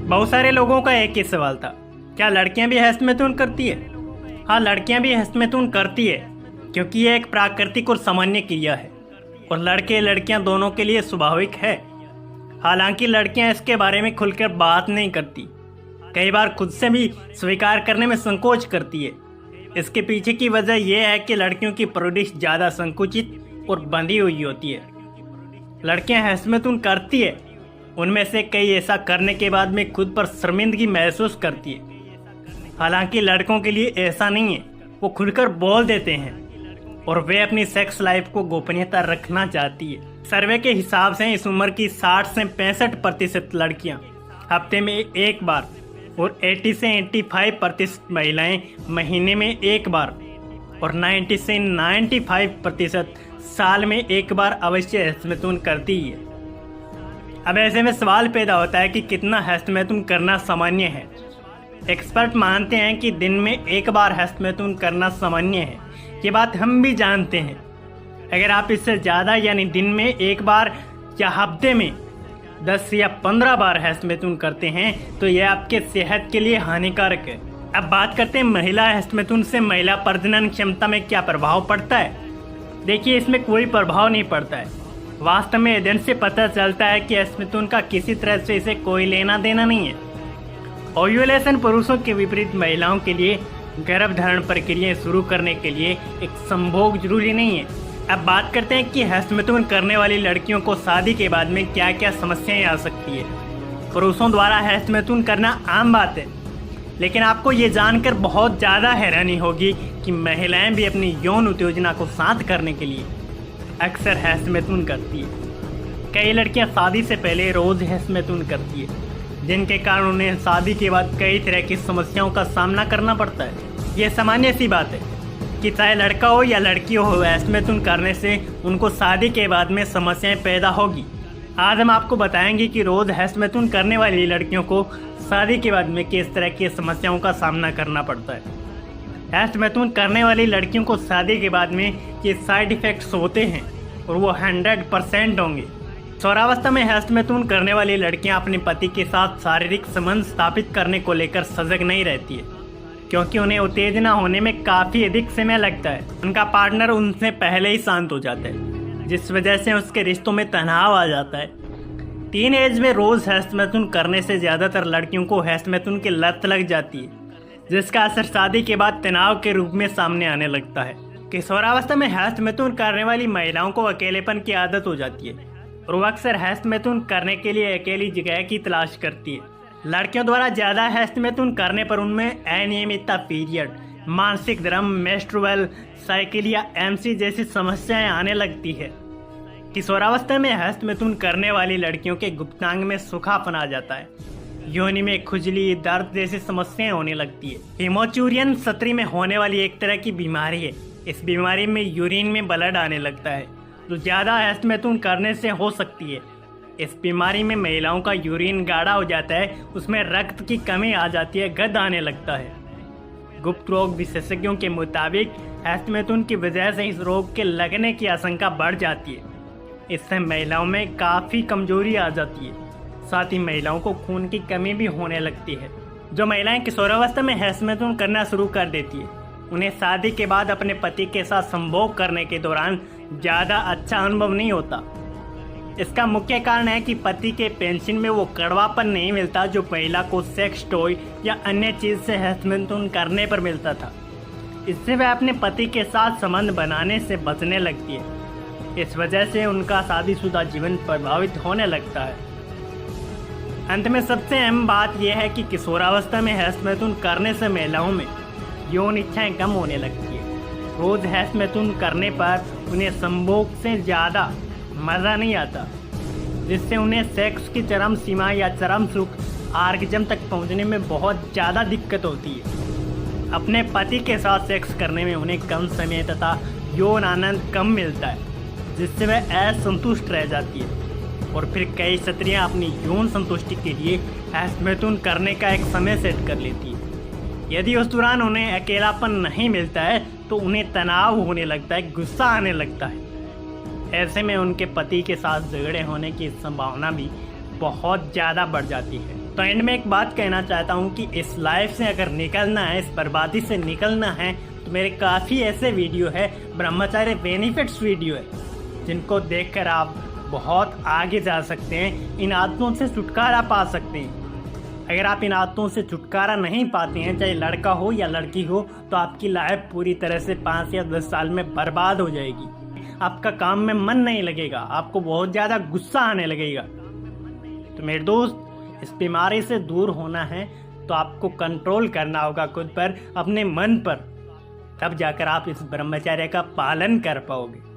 बहुत सारे लोगों का एक ही सवाल था, क्या लड़कियां भी हस्तमैथुन करती है? हाँ, लड़कियां भी हस्तमैथुन करती है, क्योंकि यह एक प्राकृतिक और सामान्य क्रिया है और लड़के लड़कियां दोनों के लिए स्वाभाविक है। हालांकि लड़कियां इसके बारे में खुलकर बात नहीं करती, कई बार खुद से भी स्वीकार करने में संकोच करती है। इसके पीछे की वजह यह है कि लड़कियों की परवरिश ज़्यादा संकुचित और बंधी हुई होती है। लड़कियां हस्तमैथुन करती है, उनमें से कई ऐसा करने के बाद में खुद पर शर्मिंदगी महसूस करती है। हालांकि लड़कों के लिए ऐसा नहीं है, वो खुलकर बोल देते हैं और वे अपनी सेक्स लाइफ को गोपनीयता रखना चाहती है। सर्वे के हिसाब से इस उम्र की 60 से 65% लड़कियां हफ्ते में एक बार और 80 से 85% महिलाएं महीने में एक बार और 90 से 95% साल में एक बार अवश्य हस्तमैथुन करती है। अब ऐसे में सवाल पैदा होता है कि कितना हस्तमैथुन करना सामान्य है। एक्सपर्ट मानते हैं कि दिन में एक बार हस्तमैथुन करना सामान्य है, ये बात हम भी जानते हैं। अगर आप इससे ज़्यादा यानी दिन में एक बार या हफ्ते में 10 या 15 बार हस्तमैथुन करते हैं तो यह आपके सेहत के लिए हानिकारक है। अब बात करते हैं महिला हस्तमैथुन से महिला प्रजनन क्षमता में क्या प्रभाव पड़ता है। देखिए, इसमें कोई प्रभाव नहीं पड़ता है। वास्तव में अध्ययन से पता चलता है कि हस्तमैथुन का किसी तरह से इसे कोई लेना देना नहीं है। ओव्यूलेशन पुरुषों के विपरीत महिलाओं के लिए गर्भधारण प्रक्रिया शुरू करने के लिए एक संभोग जरूरी नहीं है। अब बात करते हैं कि हस्तमैथुन करने वाली लड़कियों को शादी के बाद में क्या क्या समस्याएं आ सकती है। पुरुषों द्वारा हस्तमैथुन करना आम बात है, लेकिन आपको ये जानकर बहुत ज़्यादा हैरानी होगी कि महिलाएं भी अपनी यौन उत्तेजना को शांत करने के लिए अक्सर हस्तमैथुन करती है। कई लड़कियां शादी से पहले रोज हस्तमैथुन करती है, जिनके कारण उन्हें शादी के बाद कई तरह की समस्याओं का सामना करना पड़ता है। ये सामान्य सी बात है कि चाहे लड़का हो या लड़की हो, हस्तमैथुन करने से उनको शादी के बाद में समस्याएं पैदा होगी। आज हम आपको बताएंगे कि रोज हस्तमैथुन करने वाली लड़कियों को शादी के बाद में किस तरह की समस्याओं का सामना करना पड़ता है। हस्तमैथुन करने वाली लड़कियों को शादी के बाद में ये साइड इफ़ेक्ट्स होते हैं और वो 100% होंगे। शौरावस्था में हस्तमैथुन करने वाली लड़कियां अपने पति के साथ शारीरिक संबंध स्थापित करने को लेकर सजग नहीं रहती है, क्योंकि उन्हें उत्तेजना होने में काफ़ी अधिक समय लगता है। उनका पार्टनर उनसे पहले ही शांत हो जाता है, जिस वजह से उसके रिश्तों में तनाव आ जाता है। टीन एज में रोज़ हस्तमैथुन करने से ज़्यादातर लड़कियों को हस्तमैथुन की लत लग जाती है, जिसका असर शादी के बाद तनाव के रूप में सामने आने लगता है। किशोरावस्था में हस्तमैथुन करने वाली महिलाओं को अकेलेपन की आदत हो जाती है और वो अक्सर हस्तमैथुन करने के लिए अकेली जगह की तलाश करती है। लड़कियों द्वारा ज़्यादा हस्तमैथुन करने पर उनमें अनियमितता, पीरियड, मानसिक धर्म, मेंस्ट्रुअल साइकिल या एमसी जैसी समस्याएं आने लगती है। किशोरावस्था में हस्तमैथुन करने वाली लड़कियों के गुप्तांग में सूखापन आ जाता है, योनि में खुजली, दर्द जैसी समस्याएं होने लगती है। हेमोचूरियन सत्री में होने वाली एक तरह की बीमारी है। इस बीमारी में यूरिन में ब्लड आने लगता है, जो ज़्यादा हस्तमैथुन करने से हो सकती है। इस बीमारी में महिलाओं का यूरिन गाढ़ा हो जाता है, उसमें रक्त की कमी आ जाती है, गंध आने लगता है। गुप्त रोग विशेषज्ञों के मुताबिक हस्तमैथुन की वजह से इस रोग के लगने की आशंका बढ़ जाती है। इससे महिलाओं में काफ़ी कमजोरी आ जाती है, साथ ही महिलाओं को खून की कमी भी होने लगती है। जो महिलाएं किशोरावस्था में हस्तमैथुन करना शुरू कर देती है, उन्हें शादी के बाद अपने पति के साथ संभोग करने के दौरान ज़्यादा अच्छा अनुभव नहीं होता। इसका मुख्य कारण है कि पति के पेंशन में वो कड़वापन नहीं मिलता जो महिला को सेक्स टॉय या अन्य चीज़ से हस्तमैथुन करने पर मिलता था। इससे वह अपने पति के साथ संबंध बनाने से बचने लगती है। इस वजह से उनका शादीशुदा जीवन प्रभावित होने लगता है। अंत में सबसे अहम बात यह है कि किशोरावस्था में हस्तमैथुन करने से महिलाओं में यौन इच्छाएं कम होने लगती है। रोज हस्तमैथुन करने पर उन्हें संभोग से ज़्यादा मज़ा नहीं आता, जिससे उन्हें सेक्स की चरम सीमा या चरम सुख आर्गजम तक पहुंचने में बहुत ज़्यादा दिक्कत होती है। अपने पति के साथ सेक्स करने में उन्हें कम समय तथा यौन आनंद कम मिलता है, जिससे वह असंतुष्ट रह जाती है और फिर कई स्त्रियां अपनी यौन संतुष्टि के लिए हस्तमैथुन करने का एक समय सेट कर लेती है। यदि उस दौरान उन्हें अकेलापन नहीं मिलता है तो उन्हें तनाव होने लगता है, गुस्सा आने लगता है। ऐसे में उनके पति के साथ झगड़े होने की संभावना भी बहुत ज़्यादा बढ़ जाती है। तो एंड में एक बात कहना चाहता हूँ कि इस लाइफ से अगर निकलना है, इस बर्बादी से निकलना है, तो मेरे काफ़ी ऐसे वीडियो है, ब्रह्मचर्य बेनिफिट्स वीडियो है, जिनको देखकर आप बहुत आगे जा सकते हैं, इन आदतों से छुटकारा पा सकते हैं। अगर आप इन आदतों से छुटकारा नहीं पाते हैं, चाहे लड़का हो या लड़की हो, तो आपकी लाइफ पूरी तरह से 5 या 10 साल में बर्बाद हो जाएगी। आपका काम में मन नहीं लगेगा, आपको बहुत ज़्यादा गुस्सा आने लगेगा। तो मेरे दोस्त, इस बीमारी से दूर होना है तो आपको कंट्रोल करना होगा खुद पर, अपने मन पर, तब जाकर आप इस ब्रह्मचर्य का पालन कर पाओगे।